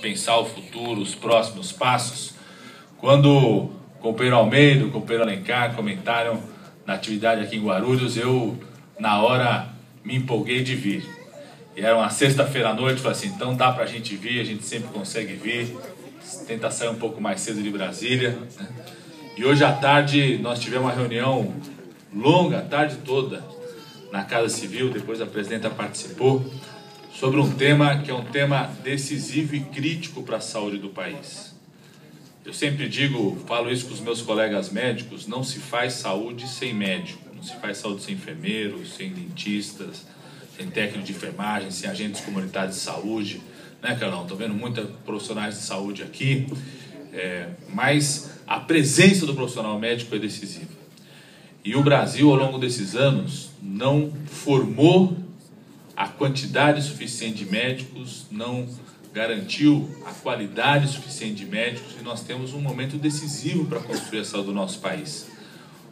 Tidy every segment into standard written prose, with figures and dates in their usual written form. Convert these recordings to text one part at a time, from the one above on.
pensar o futuro, os próximos passos, quando o companheiro Almeida, o companheiro Alencar comentaram na atividade aqui em Guarulhos, eu, na hora, me empolguei de vir. E era uma sexta-feira à noite, falei assim, então dá pra gente vir, a gente sempre consegue vir, tenta sair um pouco mais cedo de Brasília, né? E hoje à tarde nós tivemos uma reunião longa, a tarde toda, na Casa Civil, depois a presidenta participou, sobre um tema que é um tema decisivo e crítico para a saúde do país. Eu sempre digo, falo isso com os meus colegas médicos, não se faz saúde sem médico, não se faz saúde sem enfermeiros, sem dentistas, sem técnico de enfermagem, sem agentes comunitários de saúde, né, Carlão? Estou vendo muitos profissionais de saúde aqui, mas a presença do profissional médico é decisiva. E o Brasil, ao longo desses anos, não formou a quantidade suficiente de médicos, não garantiu a qualidade suficiente de médicos, e nós temos um momento decisivo para construir a saúde do nosso país.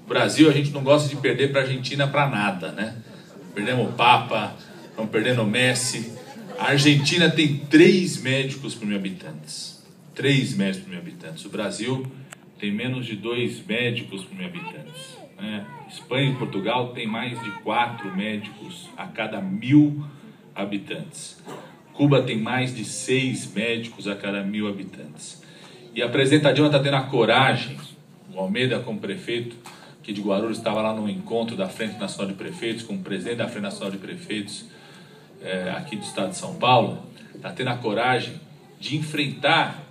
O Brasil, a gente não gosta de perder para a Argentina para nada, né? Perdemos o Papa, estamos perdendo o Messi. A Argentina tem 3 médicos por 1.000 habitantes. 3 médicos por 1.000 habitantes. O Brasil tem menos de 2 médicos por 1.000 habitantes. Espanha e Portugal tem mais de 4 médicos a cada 1.000 habitantes. Cuba tem mais de 6 médicos a cada 1.000 habitantes. E a presidenta Dilma está tendo a coragem, o Almeida como prefeito, que de Guarulhos estava lá no encontro da Frente Nacional de Prefeitos, como presidente da Frente Nacional de Prefeitos aqui do estado de São Paulo, está tendo a coragem de enfrentar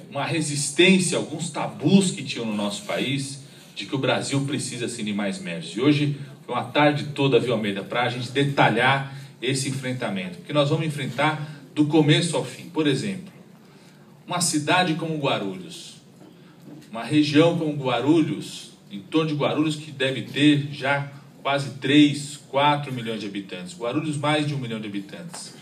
uma resistência, alguns tabus que tinham no nosso país, de que o Brasil precisa sim de mais médicos. E hoje foi uma tarde toda, viu, Almeida, para a gente detalhar esse enfrentamento, porque nós vamos enfrentar do começo ao fim. Por exemplo, uma cidade como Guarulhos, uma região como Guarulhos, em torno de Guarulhos, que deve ter já quase 3, 4 milhões de habitantes. Guarulhos, mais de 1 milhão de habitantes.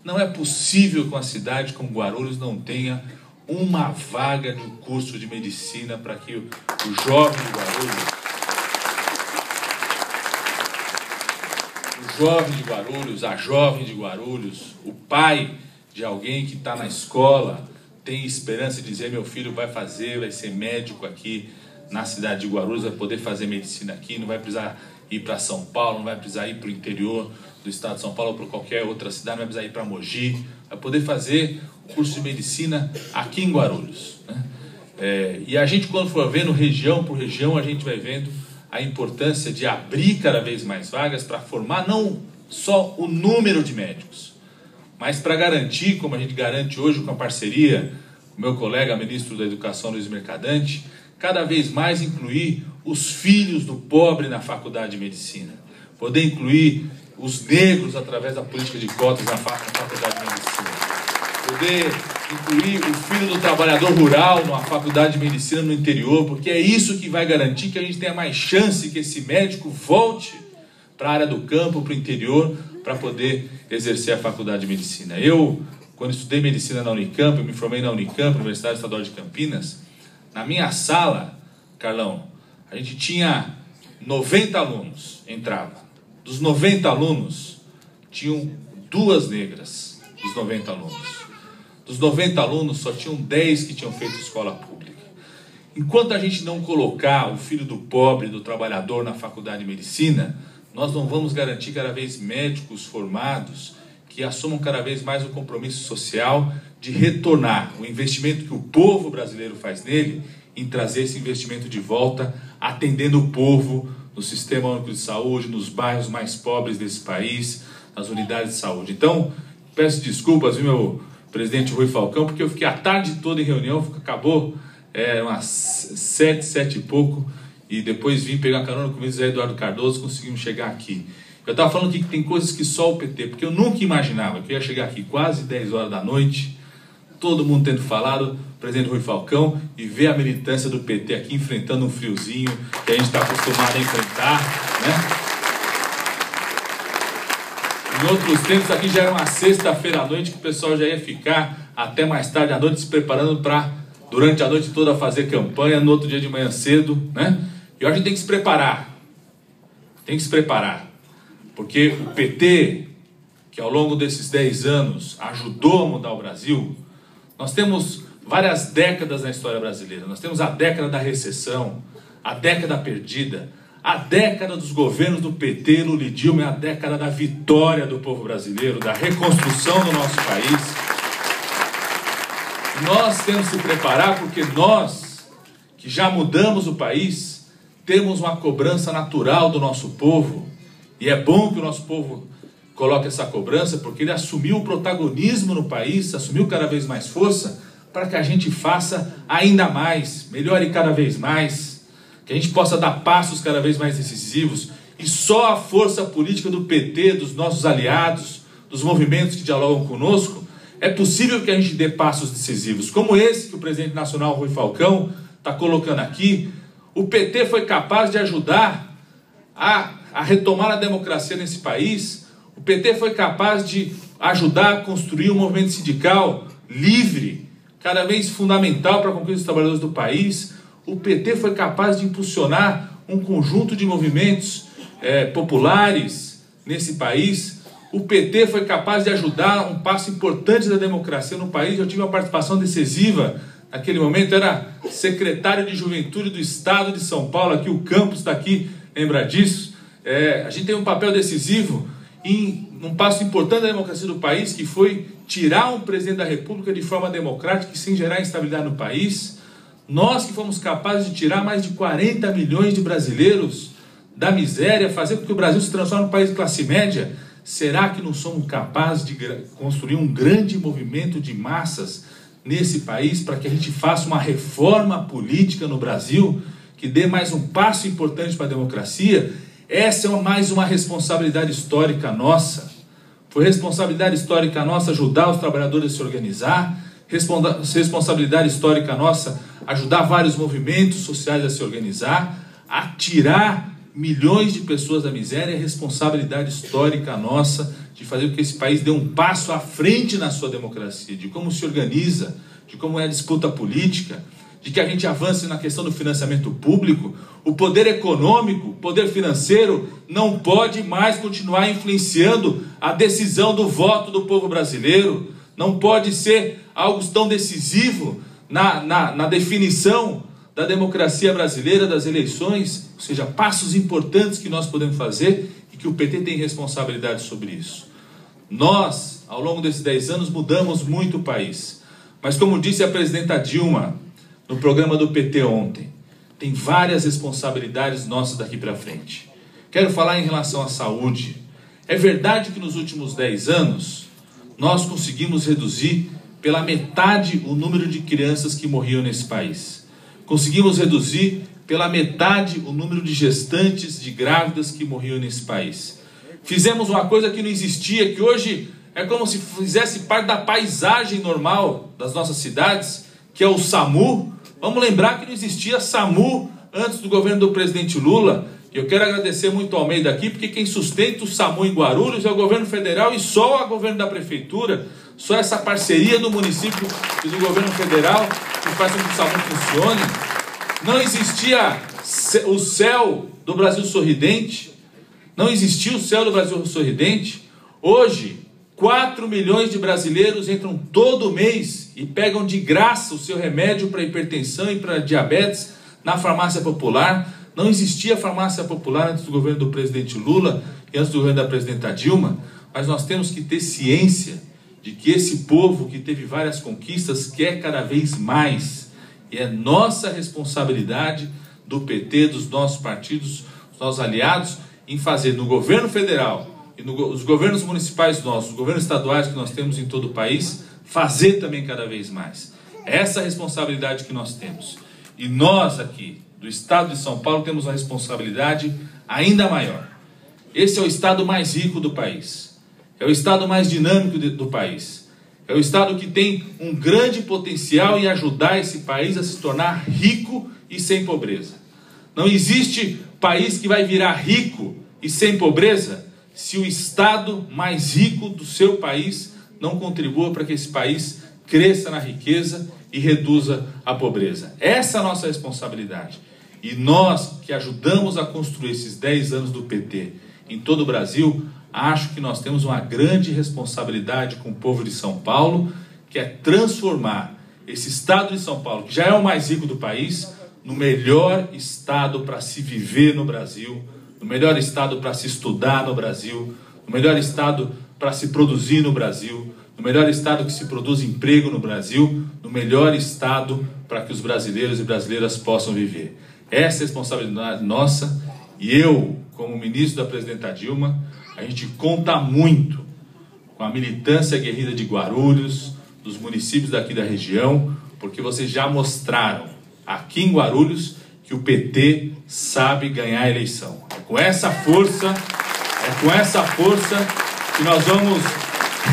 Não é possível que uma cidade como Guarulhos não tenha uma vaga no curso de medicina para que o jovem de Guarulhos, a jovem de Guarulhos, o pai de alguém que está na escola, tem esperança de dizer, meu filho vai ser médico aqui na cidade de Guarulhos, vai poder fazer medicina aqui, não vai precisar ir para São Paulo, não vai precisar ir para o interior do estado de São Paulo ou para qualquer outra cidade, não vai precisar ir para Mogi, vai poder fazer o curso de medicina aqui em Guarulhos, né? E a gente, quando for vendo região por região, a gente vai vendo a importância de abrir cada vez mais vagas para formar não só o número de médicos, mas para garantir, como a gente garante hoje com a parceria com o meu colega ministro da Educação, Luiz Mercadante, cada vez mais incluir os filhos do pobre na faculdade de medicina, poder incluir os negros através da política de cotas na faculdade de medicina, poder incluir o filho do trabalhador rural numa faculdade de medicina no interior, porque é isso que vai garantir que a gente tenha mais chance que esse médico volte para a área do campo, para o interior, para poder exercer a faculdade de medicina. Eu, quando estudei medicina na Unicamp, eu me formei na Unicamp, Universidade Estadual de Campinas, na minha sala, Carlão, a gente tinha 90 alunos, entrava. Dos 90 alunos, tinham 2 negras, dos 90 alunos. Dos 90 alunos, só tinham 10 que tinham feito escola pública. Enquanto a gente não colocar o filho do pobre, do trabalhador na faculdade de medicina, nós não vamos garantir cada vez médicos formados que assumam cada vez mais o compromisso social de retornar o investimento que o povo brasileiro faz nele, em trazer esse investimento de volta, atendendo o povo no Sistema Único de Saúde, nos bairros mais pobres desse país, nas unidades de saúde. Então, peço desculpas, viu, meu presidente Rui Falcão, porque eu fiquei a tarde toda em reunião, acabou umas 7 e pouco, e depois vim pegar carona com o José Eduardo Cardoso, conseguimos chegar aqui. Eu estava falando aqui que tem coisas que só o PT, porque eu nunca imaginava que eu ia chegar aqui quase 10 horas da noite, todo mundo tendo falado, o presidente Rui Falcão, e ver a militância do PT aqui enfrentando um friozinho que a gente está acostumado a enfrentar, né? Em outros tempos, aqui já era uma sexta-feira à noite que o pessoal já ia ficar até mais tarde à noite se preparando para, durante a noite toda, fazer campanha, no outro dia de manhã cedo, né? E hoje a gente tem que se preparar. Tem que se preparar. Porque o PT, que ao longo desses 10 anos ajudou a mudar o Brasil, Nós temos várias décadas na história brasileira. Nós temos a década da recessão, a década perdida, a década dos governos do PT, Lula e Dilma, é a década da vitória do povo brasileiro, da reconstrução do nosso país. Nós temos que se preparar porque nós, que já mudamos o país, temos uma cobrança natural do nosso povo. E é bom que o nosso povo coloque essa cobrança, porque ele assumiu o protagonismo no país, assumiu cada vez mais força, para que a gente faça ainda mais, melhore cada vez mais, que a gente possa dar passos cada vez mais decisivos. E só a força política do PT, dos nossos aliados, dos movimentos que dialogam conosco, é possível que a gente dê passos decisivos, como esse que o presidente nacional Rui Falcão está colocando aqui. O PT foi capaz de ajudar a retomar a democracia nesse país. O PT foi capaz de ajudar a construir um movimento sindical livre, cada vez fundamental para a conquista dos trabalhadores do país. O PT foi capaz de impulsionar um conjunto de movimentos populares nesse país. O PT foi capaz de ajudar um passo importante da democracia no país. Eu tive uma participação decisiva naquele momento, era secretário de Juventude do Estado de São Paulo, aqui o campus está aqui, lembra disso? A gente tem um papel decisivo em um passo importante da democracia do país, que foi tirar um presidente da República de forma democrática e sem gerar instabilidade no país. Nós que fomos capazes de tirar mais de 40 milhões de brasileiros da miséria, fazer com que o Brasil se transforme num país de classe média, será que não somos capazes de construir um grande movimento de massas nesse país para que a gente faça uma reforma política no Brasil, que dê mais um passo importante para a democracia? Essa é mais uma responsabilidade histórica nossa. Foi responsabilidade histórica nossa ajudar os trabalhadores a se organizar, responsabilidade histórica nossa ajudar vários movimentos sociais a se organizar, a tirar milhões de pessoas da miséria. É responsabilidade histórica nossa de fazer com que esse país dê um passo à frente na sua democracia, de como se organiza, de como é a disputa política, de que a gente avance na questão do financiamento público. O poder econômico, o poder financeiro não pode mais continuar influenciando a decisão do voto do povo brasileiro, não pode ser algo tão decisivo na definição da democracia brasileira, das eleições. Ou seja, passos importantes que nós podemos fazer e que o PT tem responsabilidade sobre isso. Nós, ao longo desses 10 anos, mudamos muito o país, mas como disse a presidenta Dilma no programa do PT ontem, tem várias responsabilidades nossas daqui para frente. Quero falar em relação à saúde. É verdade que nos últimos 10 anos nós conseguimos reduzir pela metade o número de crianças que morriam nesse país. Conseguimos reduzir pela metade o número de gestantes, de grávidas que morriam nesse país. Fizemos uma coisa que não existia, que hoje é como se fizesse parte da paisagem normal das nossas cidades, que é o SAMU. Vamos lembrar que não existia SAMU antes do governo do presidente Lula. Eu quero agradecer muito ao Almeida aqui, porque quem sustenta o SAMU em Guarulhos é o governo federal e só o governo da prefeitura, só essa parceria do município e do governo federal que faz com que o SAMU funcione. Não existia o céu do Brasil Sorridente, não existia o céu do Brasil Sorridente. Hoje, 4 milhões de brasileiros entram todo mês e pegam de graça o seu remédio para hipertensão e para diabetes na farmácia popular. Não existia farmácia popular antes do governo do presidente Lula e antes do governo da presidenta Dilma, mas nós temos que ter ciência de que esse povo que teve várias conquistas quer cada vez mais. E é nossa responsabilidade do PT, dos nossos partidos, dos nossos aliados, em fazer no governo federal e nos governos municipais nossos, os governos estaduais que nós temos em todo o país, fazer também cada vez mais. Essa é a responsabilidade que nós temos. E nós aqui, do Estado de São Paulo, temos uma responsabilidade ainda maior. Esse é o Estado mais rico do país. É o Estado mais dinâmico do país. É o Estado que tem um grande potencial em ajudar esse país a se tornar rico e sem pobreza. Não existe país que vai virar rico e sem pobreza se o Estado mais rico do seu país não contribua para que esse país cresça na riqueza e reduza a pobreza. Essa é a nossa responsabilidade. E nós que ajudamos a construir esses 10 anos do PT em todo o Brasil, acho que nós temos uma grande responsabilidade com o povo de São Paulo, que é transformar esse estado de São Paulo, que já é o mais rico do país, no melhor estado para se viver no Brasil, no melhor estado para se estudar no Brasil, no melhor estado para se produzir no Brasil, no melhor estado que se produz emprego no Brasil, no melhor estado para que os brasileiros e brasileiras possam viver. Essa é a responsabilidade nossa, e eu, como ministro da presidenta Dilma, a gente conta muito com a militância aguerrida de Guarulhos, dos municípios daqui da região, porque vocês já mostraram aqui em Guarulhos que o PT sabe ganhar a eleição. É com essa força que nós vamos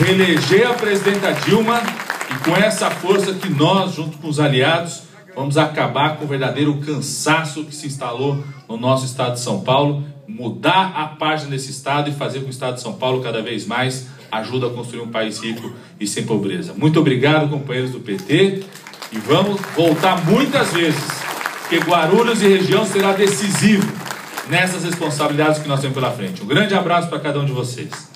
reeleger a presidenta Dilma, e com essa força que nós, junto com os aliados, vamos acabar com o verdadeiro cansaço que se instalou no nosso estado de São Paulo, mudar a página desse estado e fazer com que o estado de São Paulo cada vez mais ajude a construir um país rico e sem pobreza. Muito obrigado, companheiros do PT, e vamos voltar muitas vezes, porque Guarulhos e região será decisivo nessas responsabilidades que nós temos pela frente. Um grande abraço para cada um de vocês.